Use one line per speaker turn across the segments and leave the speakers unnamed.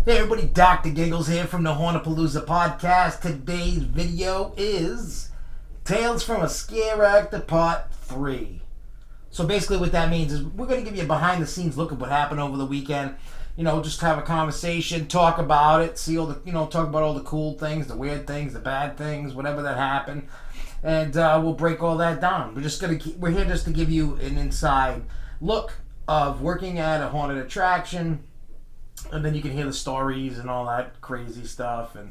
Hey everybody, Dr. Gigglez here from the Hauntapolooza PODCAST. Today's video is Tales from a Scare Actor Part 3. So basically what that means is we're going to give you a behind the scenes look at what happened over the weekend. You know, just have a conversation, talk about it, see all the, talk about all the cool things, the weird things, the bad things, whatever that happened. And we'll break all that down. We're here just to give you an inside look of working at a haunted attraction. And then you can hear the stories and all that crazy stuff and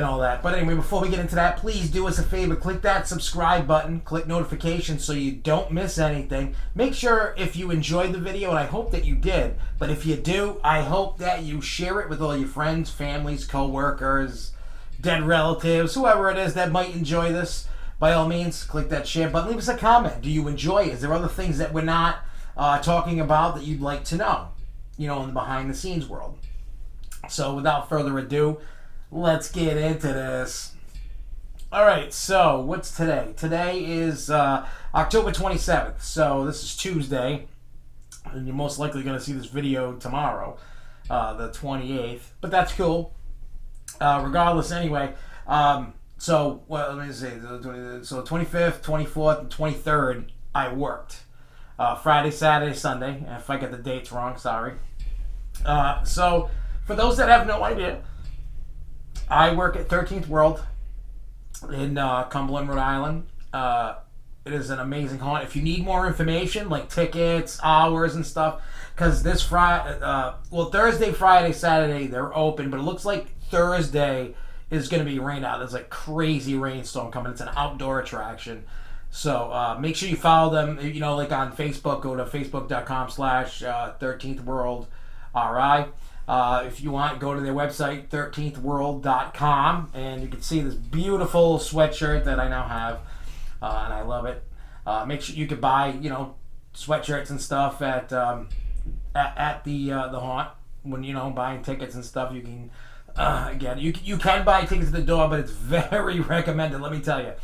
all that. But anyway, before we get into that, please do us a favor. Click that subscribe button. Click notifications so you don't miss anything. Make sure if you enjoyed the video, and I hope that you did. But if you do, I hope that you share it with all your friends, families, co-workers, dead relatives, whoever it is that might enjoy this. By all means, click that share button. Leave us a comment. Do you enjoy it? Is there other things that we're not talking about that you'd like to know? In the behind the scenes world. So without further ado, let's get into this. Alright, so what's today? Today is October 27th. So this is Tuesday. And you're most likely going to see this video tomorrow, the 28th. But that's cool. Regardless, anyway. Let me see. So 25th, 24th, and 23rd, I worked. Friday, Saturday, Sunday. If I get the dates wrong, sorry. So, for those that have no idea, I work at 13th World in Cumberland, Rhode Island. It is an amazing haunt. If you need more information, like tickets, hours, and stuff, because this Thursday, Friday, Saturday, they're open, but it looks like Thursday is going to be rained out. There's like crazy rainstorm coming. It's an outdoor attraction. So make sure you follow them, like on Facebook. Go to facebook.com/13th World RI. If you want, go to their website, 13thworld.com, and you can see this beautiful sweatshirt that I now have, and I love it. Make sure you can buy, sweatshirts and stuff at the haunt. When, buying tickets and stuff, you can, again, you can buy tickets at the door, but it's very recommended, let me tell you,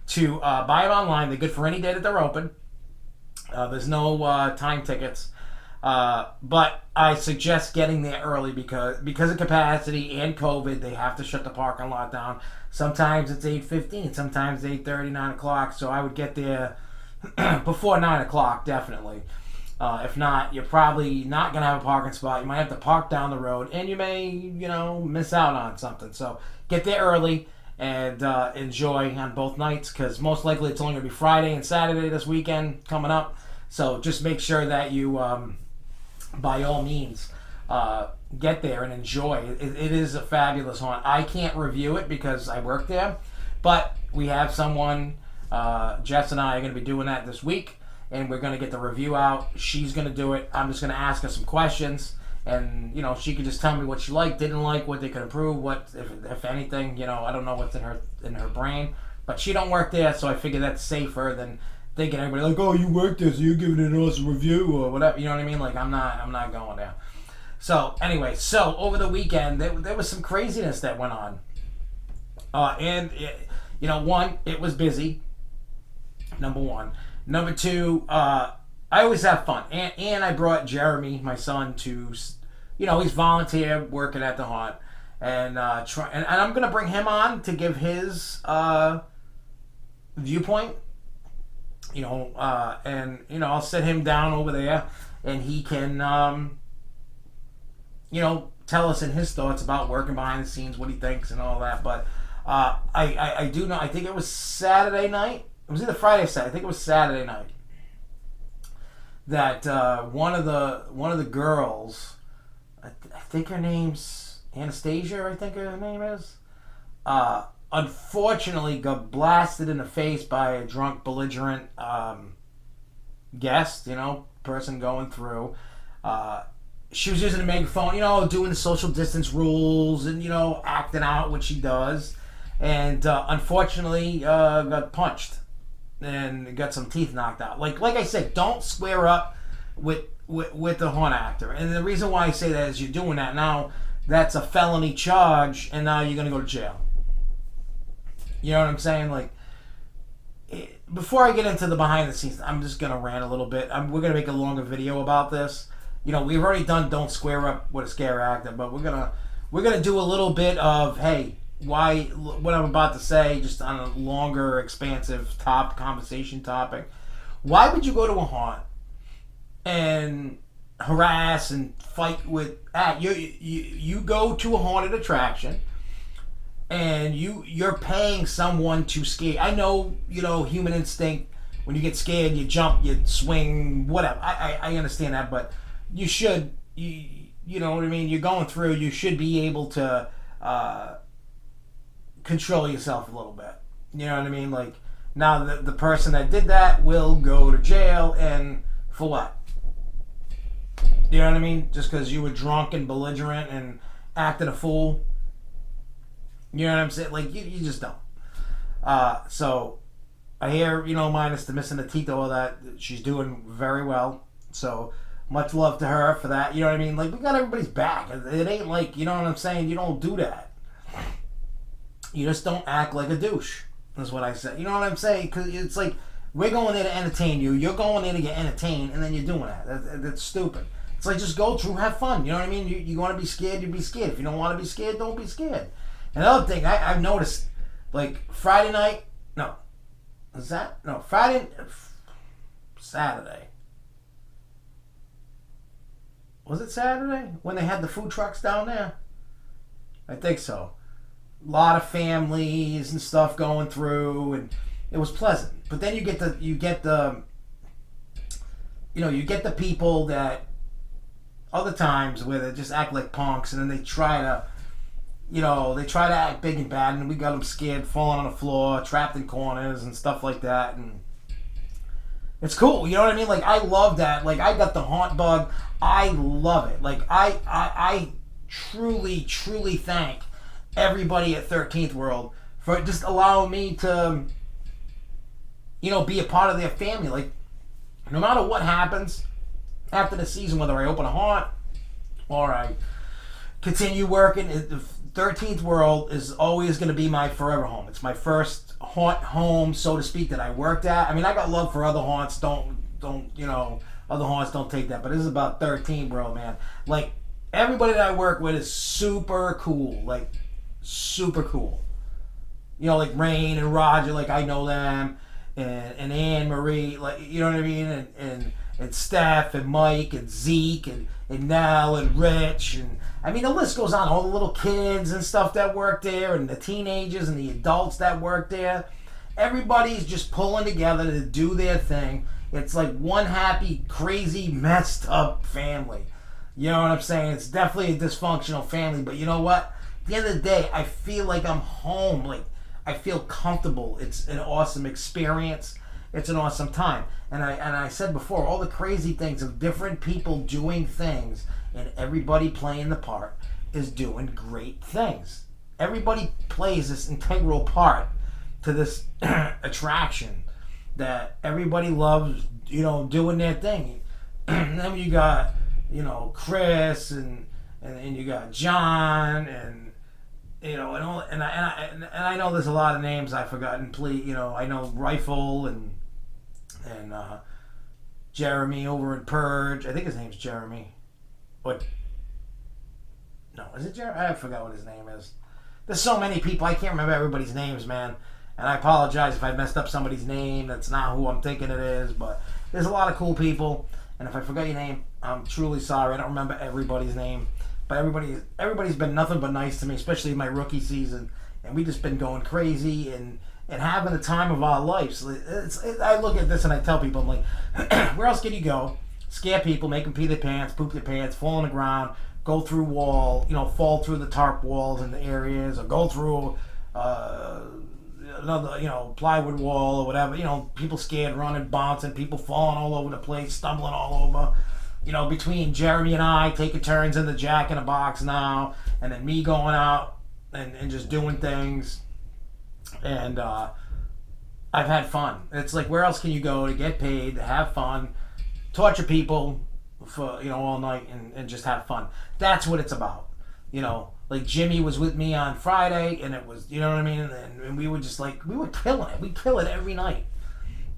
to buy them online. They're good for any day that they're open. There's no time tickets. But I suggest getting there early because of capacity and COVID, they have to shut the parking lot down. Sometimes it's 8:15, sometimes 8:30, 9 o'clock. So I would get there before 9 o'clock, definitely. If not, you're probably not going to have a parking spot. You might have to park down the road, and you may, miss out on something. So get there early and enjoy on both nights, because most likely it's only going to be Friday and Saturday this weekend coming up. So just make sure that you, by all means, get there and enjoy. It is a fabulous haunt. I can't review it because I work there, but we have someone, Jess and I are going to be doing that this week, and we're going to get the review out. She's going to do it. I'm just going to ask her some questions. And, she could just tell me what she liked, didn't like, what they could improve, what, if anything, I don't know what's in her brain. But she don't work there, so I figure that's safer than thinking everybody like, oh, you work there, so you're giving it an awesome review or whatever. You know what I mean? Like, I'm not going there. So, anyway, over the weekend, there was some craziness that went on. One, it was busy. Number one. Number two, I always have fun, and I brought Jeremy, my son, to, he's volunteer working at the haunt, and I'm gonna bring him on to give his viewpoint, I'll sit him down over there, and he can, tell us in his thoughts about working behind the scenes, what he thinks, and all that. But I do know, I think it was Saturday night. It was either Friday or Saturday. I think it was Saturday night. That one of the girls, I think her name's Anastasia, I think her name is, unfortunately got blasted in the face by a drunk, belligerent guest, person going through. She was using a megaphone, doing the social distance rules and, acting out what she does. And unfortunately got punched and got some teeth knocked out. Like I said, don't square up with the haunt actor. And the reason why I say that is you're doing that now. That's a felony charge, and now you're gonna go to jail. You know what I'm saying? Like, before I get into the behind the scenes, I'm just gonna rant a little bit. We're gonna make a longer video about this, we've already done Don't Square Up with a Scare Actor, but we're gonna do a little bit of, hey, why, what I'm about to say, just on a longer, expansive conversation topic. Why would you go to a haunt and harass and fight with you go to a haunted attraction and you're paying someone to scare. I know, human instinct, when you get scared you jump, you swing, whatever. I understand that, but you should, you know what I mean, you're going through, you should be able to control yourself a little bit. You know what I mean? Like, now the person that did that will go to jail, and for what? You know what I mean? Just because you were drunk and belligerent and acting a fool. You know what I'm saying? Like, you just don't. So, I hear, minus the missing the teeth, all that, she's doing very well. So, much love to her for that. You know what I mean? Like, we got everybody's back. It ain't like, you know what I'm saying? You don't do that. You just don't act like a douche. That's what I said. You know what I'm saying? Because it's like, we're going there to entertain you. You're going there to get entertained, and then you're doing that. That's stupid. It's like, just go through, have fun. You know what I mean? You want to be scared, you be scared. If you don't want to be scared, don't be scared. Another thing I've noticed, like, Friday night, Saturday. Was it Saturday when they had the food trucks down there? I think so. A lot of families and stuff going through, and it was pleasant. But then you get the people that other times where they just act like punks, and then they try to act big and bad, and we got them scared, falling on the floor, trapped in corners and stuff like that. And it's cool, you know what I mean? Like, I love that. Like, I got the haunt bug. I love it. Like, I truly, truly thank everybody at 13th World for just allowing me to, be a part of their family. Like, no matter what happens after the season, whether I open a haunt or I continue working, the 13th World is always going to be my forever home. It's my first haunt home, so to speak, that I worked at. I mean, I got love for other haunts. Other haunts don't take that. But this is about 13th World, man. Like, everybody that I work with is super cool. Like, super cool. Like Rain and Roger, like, I know them. And Anne Marie, like, you know what I mean? And Steph and Mike and Zeke and Nell and Rich, and I mean, the list goes on. All the little kids and stuff that work there, and the teenagers and the adults that work there. Everybody's just pulling together to do their thing. It's like one happy, crazy, messed up family. You know what I'm saying? It's definitely a dysfunctional family, but you know what? At the end of the day, I feel like I'm home. Like, I feel comfortable. It's an awesome experience. It's an awesome time. And I said before, all the crazy things of different people doing things and everybody playing the part is doing great things. Everybody plays this integral part to this attraction that everybody loves, doing their thing. And then you got, Chris and you got John and I know there's a lot of names I've forgotten. Please, I know Rifle and Jeremy over in Purge. I think his name's Jeremy. What? No, is it Jeremy? I forgot what his name is. There's so many people, I can't remember everybody's names, man. And I apologize if I messed up somebody's name. That's not who I'm thinking it is. But there's a lot of cool people. And if I forgot your name, I'm truly sorry. I don't remember everybody's name. But everybody's been nothing but nice to me, especially in my rookie season. And we just been going crazy and having the time of our lives. I look at this and I tell people, I'm like, where else can you go? Scare people, make them pee their pants, poop their pants, fall on the ground, go through wall, fall through the tarp walls in the areas, or go through another, plywood wall or whatever. People scared, running, bouncing, people falling all over the place, stumbling all over. Between Jeremy and I taking turns in the Jack in a Box now, and then me going out and just doing things. And I've had fun. It's like, where else can you go to get paid, to have fun, torture people for, all night and just have fun? That's what it's about. Like Jimmy was with me on Friday, and it was, you know what I mean? And we were just like, we were killing it. We kill it every night.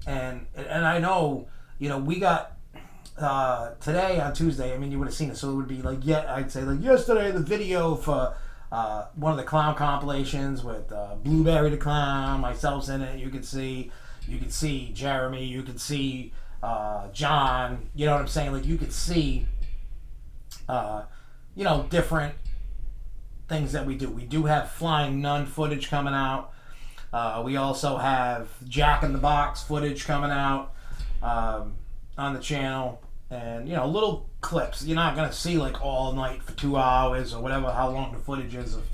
And I know, we got today on Tuesday, I mean, you would have seen it, so it would be like, yeah, I'd say like yesterday, the video for one of the clown compilations with Blueberry the Clown, myself's in it. You could see Jeremy, you could see John. You know what I'm saying? Like you could see, different things that we do. We do have Flying Nun footage coming out. We also have Jack in the Box footage coming out on the channel, and little clips. You're not gonna see like all night for 2 hours or whatever, how long the footage is of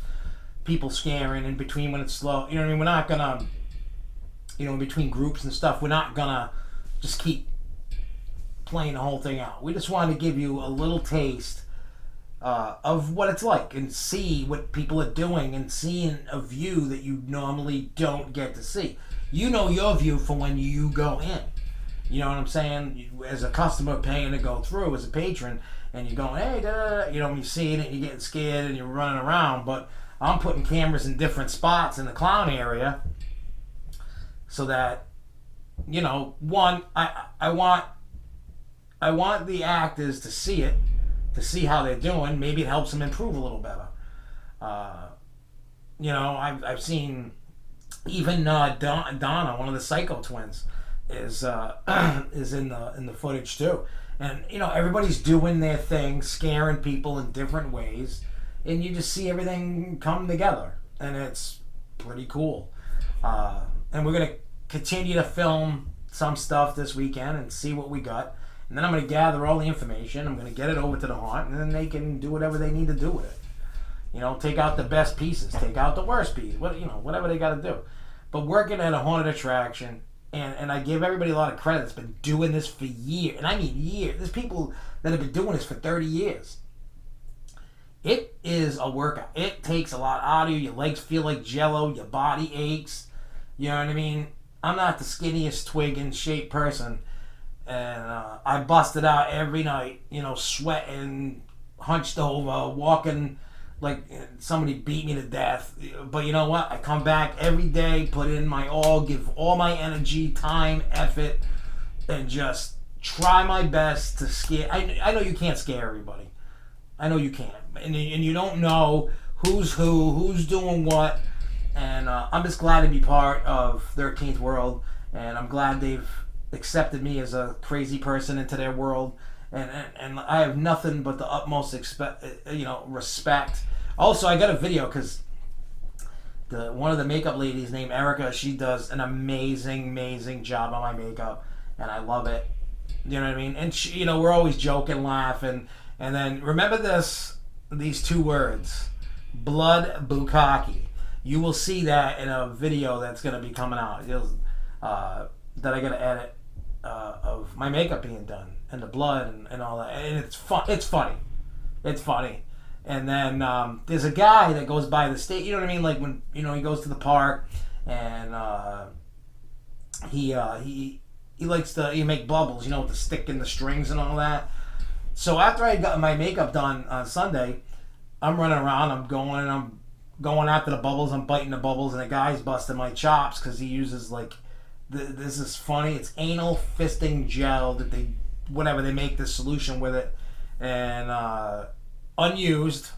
people scaring in between when it's slow. You know what I mean? We're not gonna, in between groups and stuff, we're not gonna just keep playing the whole thing out. We just want to give you a little taste of what it's like and see what people are doing and seeing a view that you normally don't get to see. You know your view for when you go in. You know what I'm saying? As a customer paying to go through, as a patron, and you're going, hey, when you're seeing it, you're getting scared and you're running around. But I'm putting cameras in different spots in the clown area so that, one, I want the actors to see it, to see how they're doing. Maybe it helps them improve a little better. I've seen even Donna, one of the Psycho twins, is in the footage too, and everybody's doing their thing, scaring people in different ways, and you just see everything come together, and it's pretty cool. And we're gonna continue to film some stuff this weekend and see what we got, and then I'm gonna gather all the information. I'm gonna get it over to the haunt, and then they can do whatever they need to do with it. Take out the best pieces, take out the worst pieces, whatever they got to do. But working at a haunted attraction. And I give everybody a lot of credit that's been doing this for years. And I mean years. There's people that have been doing this for 30 years. It is a workout. It takes a lot out of you. Your legs feel like jello. Your body aches. You know what I mean? I'm not the skinniest twig in shape person. And I busted out every night, sweating, hunched over, walking like somebody beat me to death. But you know what? I come back every day, put in my all, give all my energy, time, effort, and just try my best to scare. I know you can't scare everybody. I know you can't. And you don't know who's who's doing what. And I'm just glad to be part of 13th World. And I'm glad they've accepted me as a crazy person into their world. And I have nothing but the utmost respect. Also, I got a video because one of the makeup ladies named Erica, she does an amazing job on my makeup, and I love it. You know what I mean? And she, we're always joking, laughing, and then remember these two words, blood bukkake. You will see that in a video that's going to be coming out. That I got to edit of my makeup being done. And the blood and all that, and it's fun. It's funny. And then there's a guy that goes by the state. You know what I mean? Like when he goes to the park, and he likes to make bubbles. With the stick and the strings and all that. So after I got my makeup done on Sunday, I'm running around. I'm going after the bubbles. I'm biting the bubbles, and the guy's busting my chops because he uses like this is funny. It's anal fisting gel that they make this solution with it, and unused,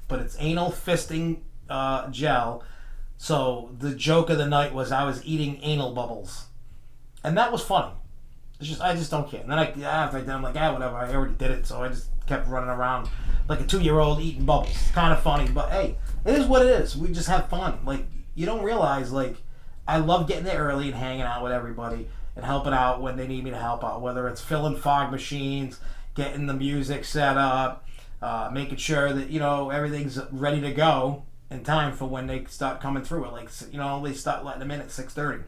but it's anal fisting gel. So the joke of the night was I was eating anal bubbles, and that was funny. I just don't care. And then after I did, I'm like, whatever. I already did it, so I just kept running around like a 2-year-old eating bubbles. It's kind of funny, but hey, it is what it is. We just have fun. Like you don't realize, like I love getting there early and hanging out with everybody and helping out when they need me to help out, whether it's filling fog machines, getting the music set up, making sure that everything's ready to go in time for when they start coming through it. Like they start letting them in at 6:30.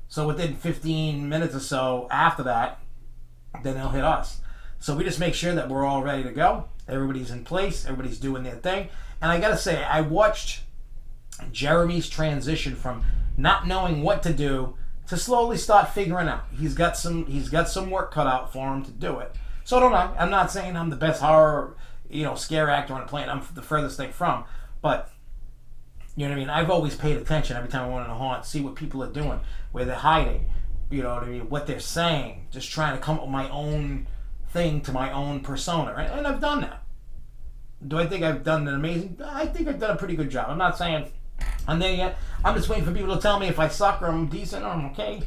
So within 15 minutes or so after that, then they'll hit us. So we just make sure that we're all ready to go. Everybody's in place. Everybody's doing their thing. And I gotta say, I watched Jeremy's transition from not knowing what to do to slowly start figuring out. He's got some work cut out for him to do it. So don't I? I'm not saying I'm the best horror, scare actor on the planet. I'm the furthest thing from. But you know what I mean? I've always paid attention every time I went in a haunt, see what people are doing, where they're hiding, you know what I mean, what they're saying. Just trying to come up with my own thing to my own persona. And I've done that. Do I think I've done an amazing? I think I've done a pretty good job. I'm not saying I'm there yet. I'm just waiting for people to tell me if I suck or I'm decent or I'm okay.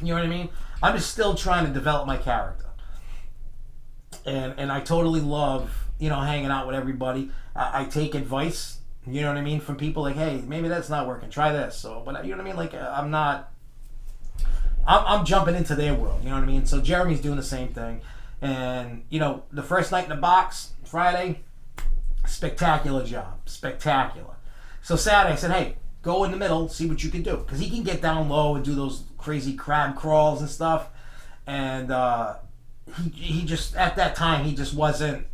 You know what I mean? I'm just still trying to develop my character. And I totally love, you know, hanging out with everybody. I take advice, you know what I mean, from people like, hey, maybe that's not working. Try this. So, but you know what I mean? Like, I'm jumping into their world. You know what I mean? So Jeremy's doing the same thing. And, you know, the first night in the box, Friday, spectacular job. Spectacular. So Saturday, I said, hey, go in the middle, see what you can do. Because he can get down low and do those crazy crab crawls and stuff. And he just, at that time, he just wasn't,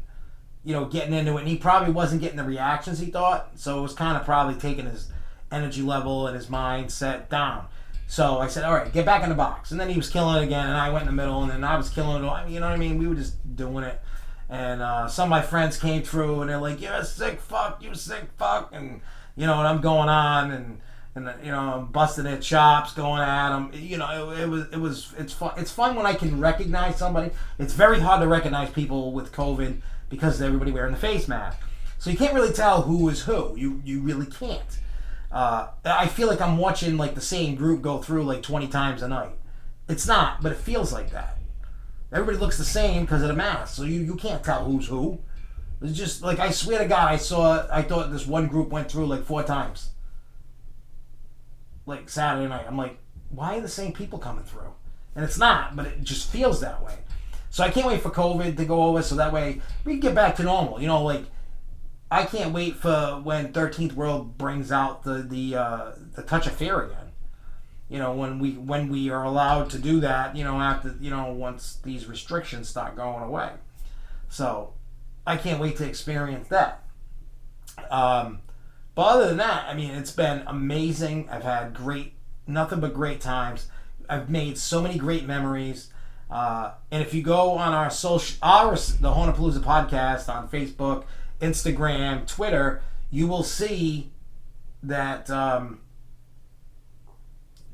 you know, getting into it. And he probably wasn't getting the reactions he thought. So it was kind of probably taking his energy level and his mindset down. So I said, all right, get back in the box. And then he was killing it again, and I went in the middle, and then I was killing it. You know what I mean? We were just doing it. And some of my friends came through, and they're like, you're a sick fuck, you sick fuck. And, you know, and I'm going on, and you know, I'm busting their chops, going at them. You know, it's fun. It's fun when I can recognize somebody. It's very hard to recognize people with COVID because of everybody wearing the face mask. So you can't really tell who is who. You really can't. I feel like I'm watching like the same group go through like 20 times a night. It's not, but it feels like that. Everybody looks the same because of the mask, so you can't tell who's who. It's just like, I swear to God, I thought this one group went through like 4 times. Like Saturday night. I'm like, why are the same people coming through? And it's not, but it just feels that way. So I can't wait for COVID to go over so that way we can get back to normal. You know, like, I can't wait for when 13th World brings out the touch of fear again. You know, when we are allowed to do that, you know, after, you know, once these restrictions start going away. So I can't wait to experience that. But other than that, I mean, it's been amazing. I've had nothing but great times. I've made so many great memories. And if you go on the Hauntapolooza podcast on Facebook, Instagram, Twitter, you will see that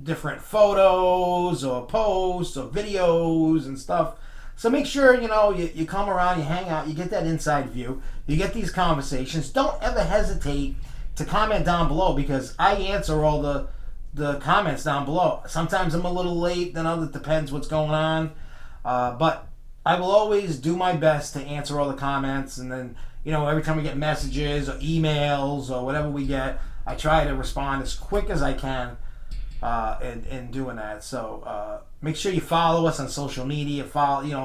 different photos or posts or videos and stuff. So make sure, you know, you come around, you hang out, you get that inside view, you get these conversations. Don't ever hesitate to comment down below, because I answer all the comments down below. Sometimes I'm a little late, then others, depends what's going on. But I will always do my best to answer all the comments, and then, you know, every time we get messages or emails or whatever we get, I try to respond as quick as I can in doing that. So make sure you follow us on social media,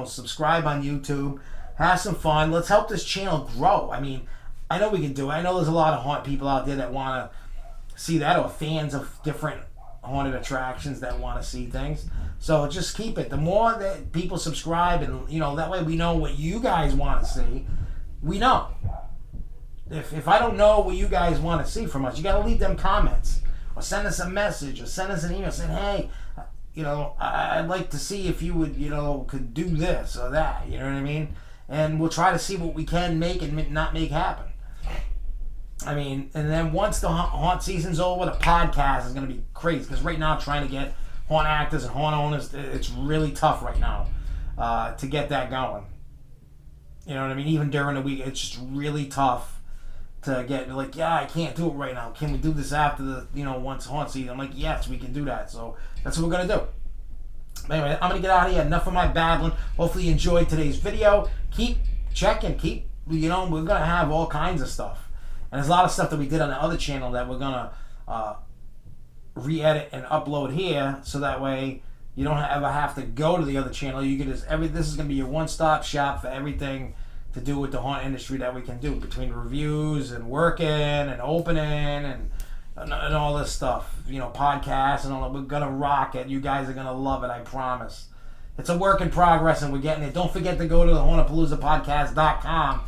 subscribe on YouTube, have some fun. Let's help this channel grow. I mean, I know we can do it. I know there's a lot of haunt people out there that want to see that, or fans of different haunted attractions that want to see things. So just keep it. The more that people subscribe, and, you know, that way we know what you guys want to see. We know. If I don't know what you guys want to see from us, you got to leave them comments, or send us a message, or send us an email saying, hey, you know, I'd like to see if you would, you know, could do this or that. You know what I mean? And we'll try to see what we can make and not make happen. I mean, and then once the haunt season's over, the podcast is going to be crazy, because right now trying to get haunt actors and haunt owners, it's really tough right now to get that going. You know what I mean? Even during the week, it's just really tough to get, like, yeah, I can't do it right now. Can we do this after the, you know, once haunt season? I'm like, yes, we can do that. So that's what we're going to do. But anyway, I'm going to get out of here. Enough of my babbling. Hopefully you enjoyed today's video. Keep checking. You know, we're going to have all kinds of stuff. And there's a lot of stuff that we did on the other channel that we're going to re-edit and upload here, so that way you don't ever have to go to the other channel. You can just, this is going to be your one-stop shop for everything to do with the haunt industry that we can do, between reviews and working and opening and all this stuff. You know, podcasts and all that. We're going to rock it. You guys are going to love it, I promise. It's a work in progress, and we're getting it. Don't forget to go to the hauntapoloozapodcast.com.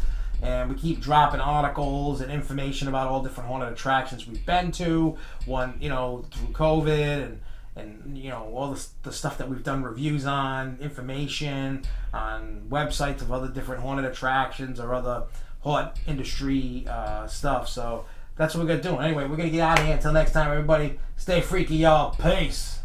And we keep dropping articles and information about all different haunted attractions we've been to, you know, through COVID, and you know, all the stuff that we've done reviews on, information on websites of other different haunted attractions or other haunt industry stuff. So that's what we're going to do. Anyway, we're going to get out of here. Until next time, everybody, stay freaky, y'all. Peace.